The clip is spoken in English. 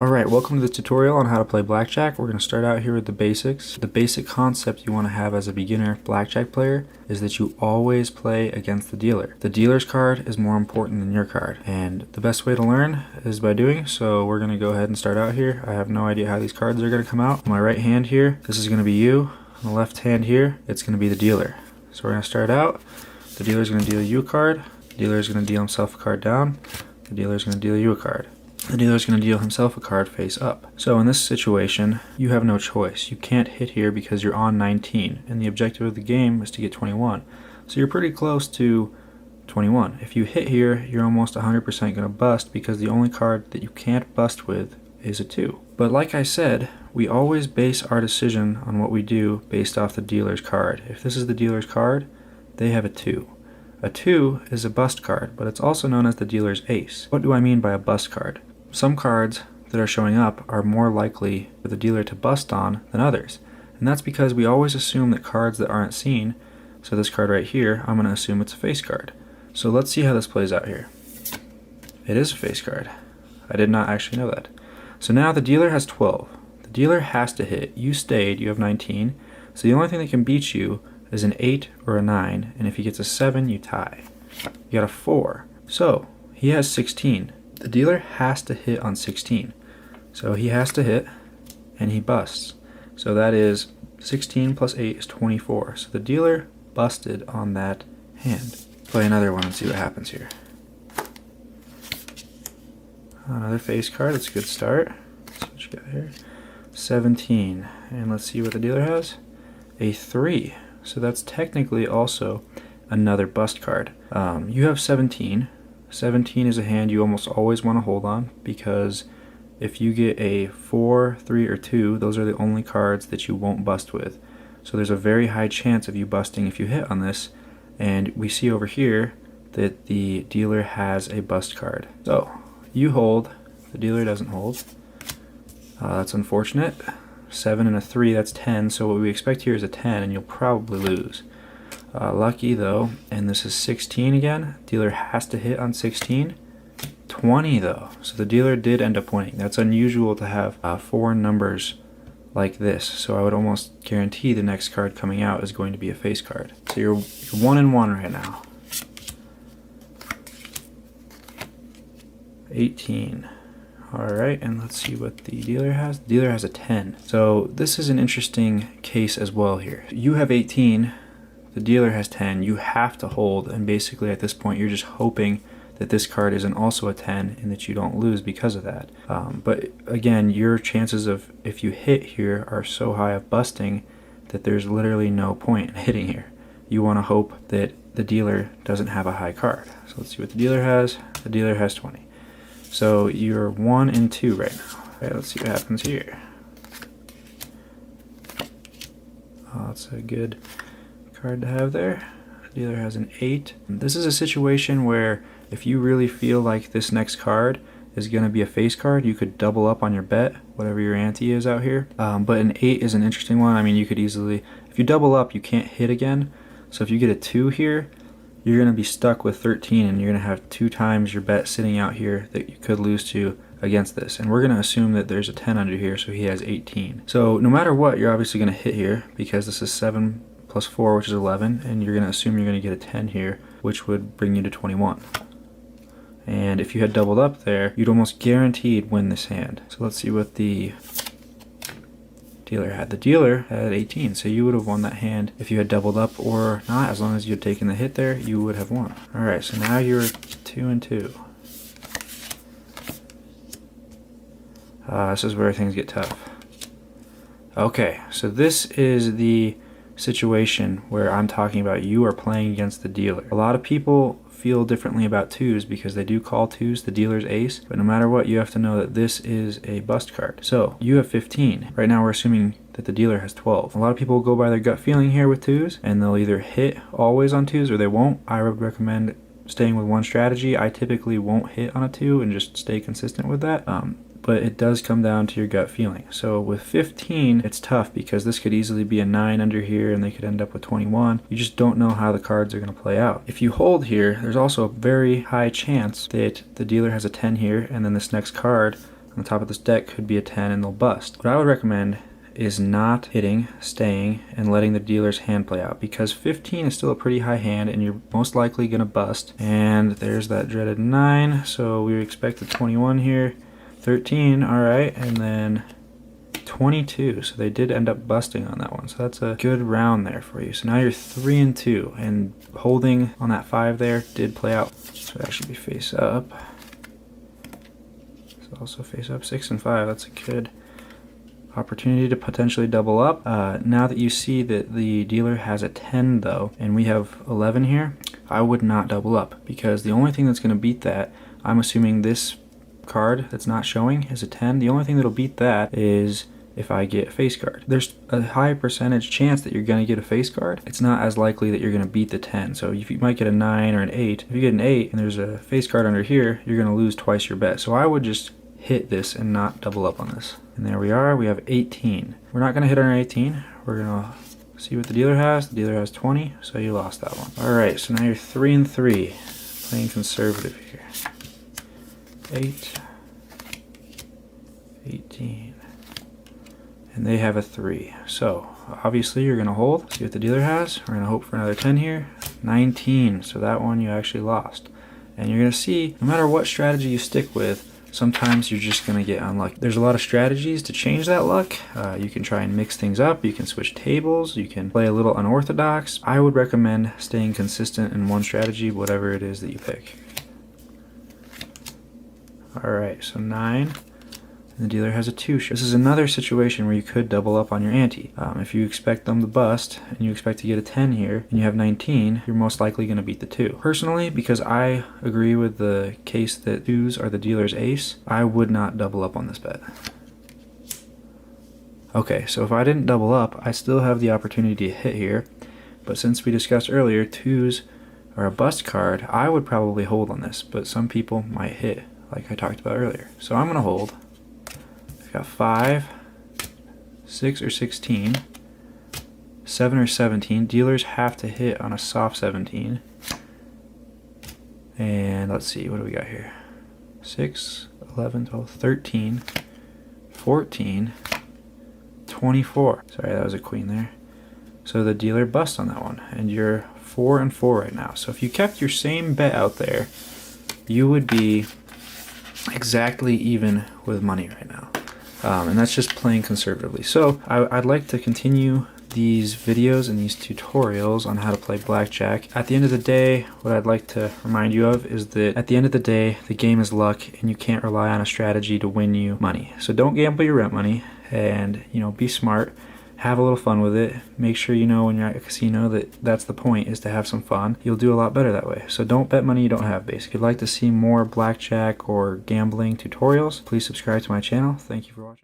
Alright, welcome to this tutorial on how to play Blackjack. We're going to start out here with the basics. The basic concept you want to have as a beginner Blackjack player is that you always play against the dealer. The dealer's card is more important than your card, and the best way to learn is by doing. So we're going to go ahead and start out here. I have no idea how these cards are going to come out. On my right hand here, this is going to be you. On the left hand here, it's going to be the dealer. So we're going to start out. The dealer is going to deal you a card. The dealer is going to deal himself a card down. The dealer is going to deal you a card. The dealer is going to deal himself a card face up. So in this situation, you have no choice. You can't hit here because you're on 19, and the objective of the game is to get 21. So you're pretty close to 21. If you hit here, you're almost 100% going to bust because the only card that you can't bust with is a 2. But like I said, we always base our decision on what we do based off the dealer's card. If this is the dealer's card, they have a 2. A 2 is a bust card, but it's also known as the dealer's ace. What do I mean by a bust card? Some cards that are showing up are more likely for the dealer to bust on than others. And that's because we always assume that cards that aren't seen, so this card right here, I'm going to assume it's a face card. So let's see how this plays out here. It is a face card. I did not actually know that. So now the dealer has 12. The dealer has to hit. You stayed, you have 19. So the only thing that can beat you is an 8 or a 9, and if he gets a 7, you tie. You got a 4. So he has 16. The dealer has to hit on 16. So he has to hit, and he busts. So that is 16 plus 8 is 24. So the dealer busted on that hand. Play another one and see what happens here. Another face card, that's a good start. Let's see what you got here. 17. And let's see what the dealer has. A 3. So that's technically also another bust card. You have 17. 17 is a hand you almost always want to hold on because if you get a 4, 3, or 2, those are the only cards that you won't bust with. So there's a very high chance of you busting if you hit on this, and we see over here that the dealer has a bust card. So you hold, the dealer doesn't hold. That's unfortunate. 7 and a 3, that's 10, so what we expect here is a 10, and you'll probably lose. Lucky though, and this is 16 again. Dealer has to hit on 16. 20 though, so the dealer did end up winning. That's unusual to have 4 numbers like this, so I would almost guarantee the next card coming out is going to be a face card. So you're 1 and 1 right now. 18. Alright, and let's see what the dealer has. The dealer has a 10. So this is an interesting case as well here. You have 18. The dealer has 10, you have to hold, and basically at this point you're just hoping that this card isn't also a 10 and that you don't lose because of that. But again, your chances of, if you hit here, are so high of busting that there's literally no point in hitting here. You want to hope that the dealer doesn't have a high card. So let's see what the dealer has. The dealer has 20. So you're 1 and 2 right now. Alright, let's see what happens here. Oh, that's a good card to have there. The dealer has an 8. This is a situation where if you really feel like this next card is going to be a face card, you could double up on your bet, whatever your ante is out here. But an 8 is an interesting one. I mean, you could easily, if you double up, you can't hit again. So if you get a 2 here, you're going to be stuck with 13, and you're going to have 2 times your bet sitting out here that you could lose to against this. And we're going to assume that there's a 10 under here, so he has 18. So no matter what, you're obviously going to hit here because this is 7 plus 4, which is 11, and you're going to assume you're going to get a 10 here, which would bring you to 21. And if you had doubled up there, you'd almost guaranteed win this hand. So let's see what the dealer had. The dealer had 18, so you would have won that hand if you had doubled up or not. As long as you had taken the hit there, you would have won. Alright, so now you're 2 and 2. This is where things get tough. Okay, so this is the situation where I'm talking about you are playing against the dealer. A lot of people feel differently about 2s because they do call 2s the dealer's ace, but no matter what, you have to know that this is a bust card. So you have 15. Right now we're assuming that the dealer has 12. A lot of people go by their gut feeling here with 2s, and they'll either hit always on 2s or they won't. I would recommend staying with one strategy. I typically won't hit on a 2 and just stay consistent with that. But it does come down to your gut feeling. So with 15, it's tough because this could easily be a 9 under here and they could end up with 21. You just don't know how the cards are going to play out. If you hold here, there's also a very high chance that the dealer has a 10 here, and then this next card on the top of this deck could be a 10 and they'll bust. What I would recommend is not hitting, staying, and letting the dealer's hand play out, because 15 is still a pretty high hand and you're most likely going to bust. And there's that dreaded 9, so we expect a 21 here. 13, alright, and then 22, so they did end up busting on that one, so that's a good round there for you. So now you're 3 and 2, and holding on that 5 there did play out, so that should be face up. So also face up. 6 and 5, that's a good opportunity to potentially double up. Now that you see that the dealer has a 10 though, and we have 11 here, I would not double up, because the only thing that's going to beat that, I'm assuming this card that's not showing is a 10. The only thing that'll beat that is if I get a face card. There's a high percentage chance that you're going to get a face card. It's not as likely that you're going to beat the 10. So if you might get a 9 or an 8, if you get an 8 and there's a face card under here, you're going to lose twice your bet. So I would just hit this and not double up on this. And there we are, we have 18. We're not going to hit on our 18. We're going to see what the dealer has. The dealer has 20, so you lost that one. Alright, so now you're 3 and 3. Playing conservative here. 8, 18, and they have a 3. So obviously you're going to hold, see what the dealer has. We're going to hope for another 10 here. 19, so that one you actually lost. And you're going to see, no matter what strategy you stick with, sometimes you're just going to get unlucky. There's a lot of strategies to change that luck. You can try and mix things up, you can switch tables, you can play a little unorthodox. I would recommend staying consistent in one strategy, whatever it is that you pick. Alright, so 9, and the dealer has a 2 shot. This is another situation where you could double up on your ante. If you expect them to bust, and you expect to get a 10 here, and you have 19, you're most likely going to beat the 2. Personally, because I agree with the case that 2s are the dealer's ace, I would not double up on this bet. Okay, so if I didn't double up, I still have the opportunity to hit here, but since we discussed earlier, 2s are a bust card, I would probably hold on this, but some people might hit, like I talked about earlier. So I'm going to hold. I've got 5, 6 or 16, 7 or 17. Dealers have to hit on a soft 17. And let's see, what do we got here? 6, 11, 12, 13, 14, 24. Sorry, that was a queen there. So the dealer busts on that one, and you're 4 and 4 right now. So if you kept your same bet out there, you would be exactly even with money right now. And that's just playing conservatively. So I'd like to continue these videos and these tutorials on how to play blackjack. At the end of the day, what I'd like to remind you of is that at the end of the day, the game is luck, and you can't rely on a strategy to win you money. So don't gamble your rent money, and be smart. Have a little fun with it. Make sure you know when you're at a casino that that's the point, is to have some fun. You'll do a lot better that way. So don't bet money you don't have, basically. If you'd like to see more blackjack or gambling tutorials, please subscribe to my channel. Thank you for watching.